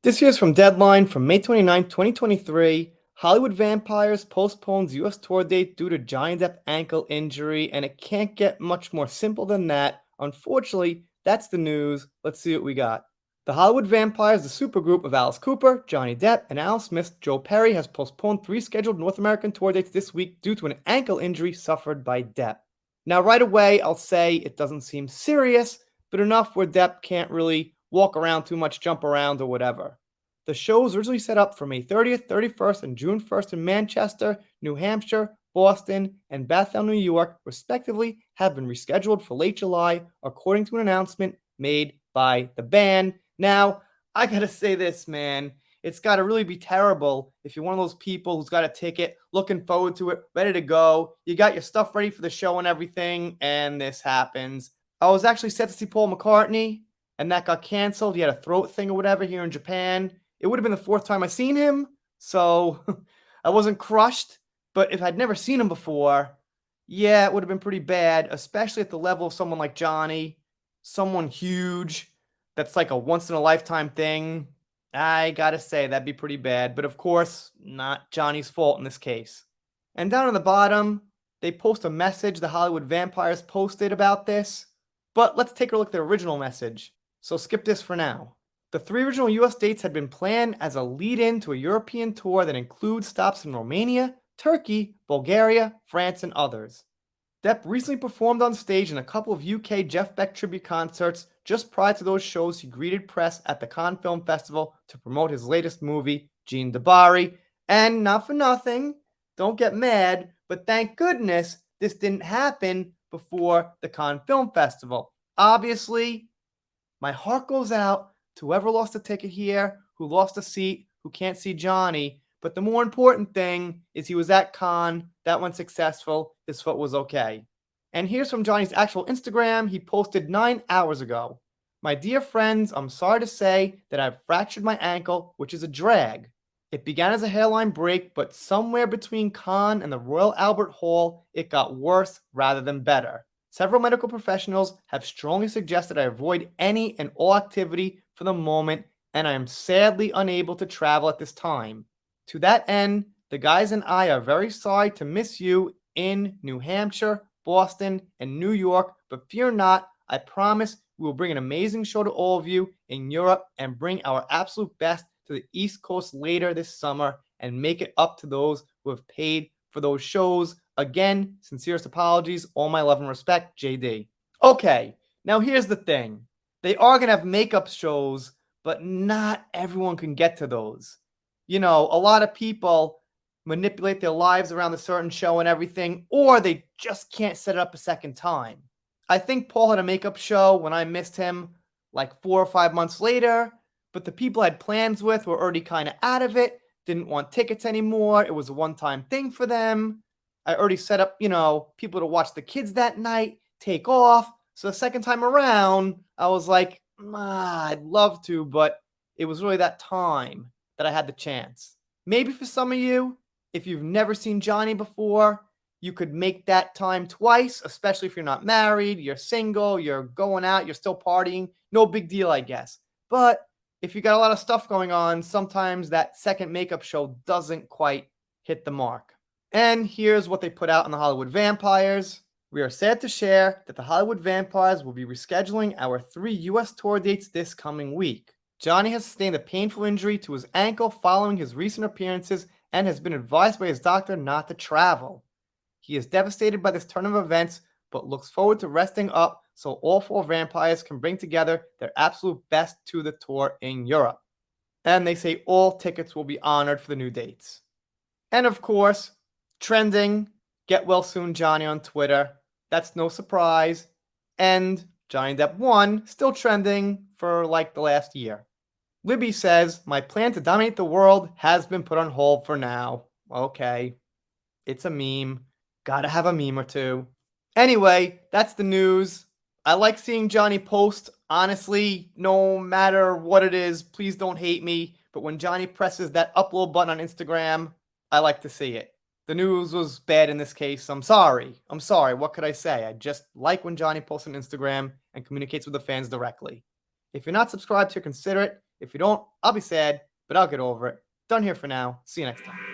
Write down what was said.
This year's from Deadline from May 29, 2023. Hollywood Vampires postpones U.S. tour date due to Johnny Depp ankle injury, and it can't get much more simple than that. Unfortunately, that's the news. Let's see what we got. The Hollywood Vampires, the supergroup of Alice Cooper, Johnny Depp, and Al Smith's Joe Perry, has postponed 3 scheduled North American tour dates this week due to an ankle injury suffered by Depp. Now, right away, I'll say it doesn't seem serious, but enough where Depp can't really walk around too much, jump around, or whatever. The show was originally set up for May 30th, 31st, and June 1st in Manchester, New Hampshire, Boston, and Bethel, New York, respectively, have been rescheduled for late July, according to an announcement made by the band. Now, I gotta say this, man. It's gotta really be terrible if you're one of those people who's got a ticket, looking forward to it, ready to go. You got your stuff ready for the show and everything, and this happens. I was actually set to see Paul McCartney, and that got canceled. He had a throat thing or whatever here in Japan. It would have been the 4th time I seen him, so I wasn't crushed. But if I'd never seen him before, yeah, it would have been pretty bad, especially at the level of someone like Johnny, someone huge that's like a once-in-a-lifetime thing. I gotta say, that'd be pretty bad. But of course, not Johnny's fault in this case. And down on the bottom, they post a message the Hollywood Vampires posted about this. But let's take a look at the original message. So skip this for now. The 3 original US dates had been planned as a lead-in to a European tour that includes stops in Romania, Turkey, Bulgaria, France, and others. Depp recently performed on stage in a couple of UK Jeff Beck tribute concerts. Just prior to those shows, he greeted press at the Cannes Film Festival to promote his latest movie, Jean de Barry. And not for nothing, don't get mad, but thank goodness this didn't happen before the Cannes Film Festival. Obviously, my heart goes out to whoever lost a ticket here, who lost a seat, who can't see Johnny. But the more important thing is he was at Cannes, that went successful, his foot was okay. And here's from Johnny's actual Instagram. He posted 9 hours ago. My dear friends, I'm sorry to say that I've fractured my ankle, which is a drag. It began as a hairline break, but somewhere between Cannes and the Royal Albert Hall, it got worse rather than better. Several medical professionals have strongly suggested I avoid any and all activity for the moment, and I am sadly unable to travel at this time. To that end, the guys and I are very sorry to miss you in New Hampshire, Boston, and New York, but fear not, I promise we will bring an amazing show to all of you in Europe and bring our absolute best to the East Coast later this summer and make it up to those who have paid for those shows. Again, sincerest apologies, all my love and respect, JD. Okay, now here's the thing. They are going to have makeup shows, but not everyone can get to those. You know, a lot of people manipulate their lives around a certain show and everything, or they just can't set it up a second time. I think Paul had a makeup show when I missed him like 4 or 5 months later, but the people I had plans with were already kind of out of it, didn't want tickets anymore. It was a one-time thing for them. I already set up, people to watch the kids that night, take off. So the second time around, I was like, I'd love to, but it was really that time that I had the chance. Maybe for some of you, if you've never seen Johnny before, you could make that time twice, especially if you're not married, you're single, you're going out, you're still partying. No big deal, I guess. But if you got a lot of stuff going on, sometimes that second makeup show doesn't quite hit the mark. And here's what they put out on the Hollywood Vampires. We are sad to share that the Hollywood Vampires will be rescheduling our 3 US tour dates this coming week. Johnny has sustained a painful injury to his ankle following his recent appearances and has been advised by his doctor not to travel. He is devastated by this turn of events, but looks forward to resting up so all 4 vampires can bring together their absolute best to the tour in Europe. And they say all tickets will be honored for the new dates. And of course, trending, get well soon Johnny on Twitter. That's no surprise. And Johnny Depp 1, still trending for like the last year. Libby says, my plan to dominate the world has been put on hold for now. Okay, it's a meme. Gotta have a meme or two. Anyway, that's the news. I like seeing Johnny post. Honestly, no matter what it is, please don't hate me. But when Johnny presses that upload button on Instagram, I like to see it. The news was bad in this case. I'm sorry. What could I say? I just like when Johnny posts on Instagram and communicates with the fans directly. If you're not subscribed here, consider it. If you don't, I'll be sad, but I'll get over it. Done here for now. See you next time.